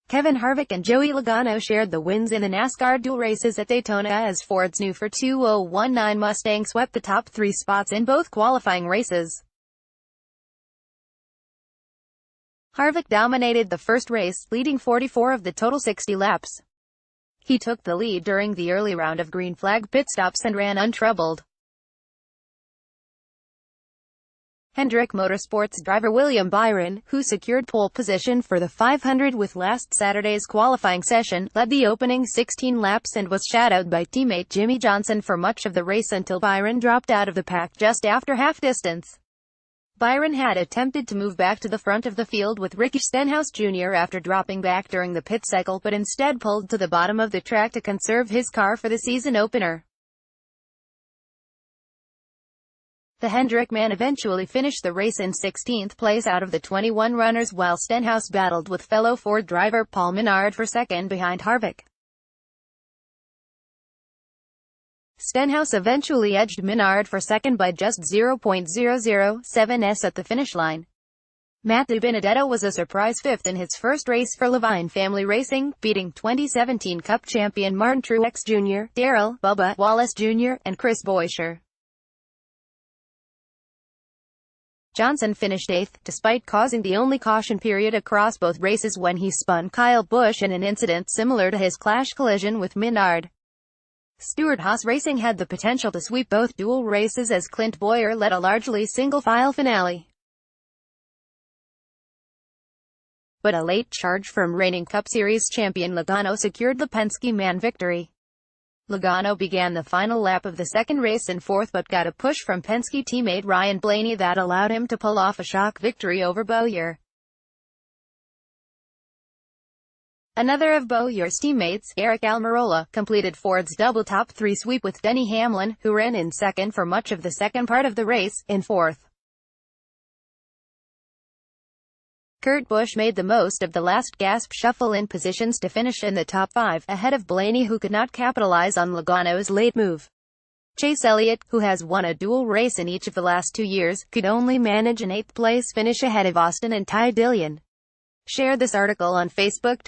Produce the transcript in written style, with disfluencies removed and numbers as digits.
Harvick and Joey Logano shared the wins in the NASCAR Duel races at Daytona as Ford's new for 2019 Mustang swept the top three spots in both qualifying races. Harvick dominated the first race, leading 44 of the total 60 laps. He took the lead during the early round of green flag pit stops and ran untroubled. Hendrick Motorsports driver William Byron, who secured pole position for the 500 with last Saturday's qualifying session, led the opening 16 laps and was shadowed by teammate Jimmie Johnson for much of the race until Byron dropped out of the pack just after half distance. Byron had attempted to move back to the front of the field with Ricky Stenhouse Jr. after dropping back during the pit cycle but instead pulled to the bottom of the track to conserve his car for the season opener. The Hendrick man eventually finished the race in 16th place out of the 21 runners while Stenhouse battled with fellow Ford driver Paul Menard for second behind Harvick. Stenhouse eventually edged Menard for second by just 0.007s at the finish line. Matt DiBenedetto was a surprise fifth in his first race for Levine Family Racing, beating 2017 Cup champion Martin Truex Jr., Darrell "Bubba" Wallace Jr., and Chris Buescher. Johnson finished 8th, despite causing the only caution period across both races when he spun Kyle Busch in an incident similar to his clash collision with Menard. Stewart-Haas Racing had the potential to sweep both dual races as Clint Bowyer led a largely single-file finale. But a late charge from reigning Cup Series champion Logano secured the Penske man victory. Logano began the final lap of the second race in fourth but got a push from Penske teammate Ryan Blaney that allowed him to pull off a shock victory over Bowyer. Another of Bowyer's teammates, Eric Almirola, completed Ford's double top three sweep with Denny Hamlin, who ran in second for much of the second part of the race, in fourth. Kurt Busch made the most of the last gasp shuffle in positions to finish in the top five, ahead of Blaney who could not capitalize on Logano's late move. Chase Elliott, who has won a dual race in each of the last 2 years, could only manage an 8th place finish ahead of Austin and Ty Dillon. Share this article on Facebook.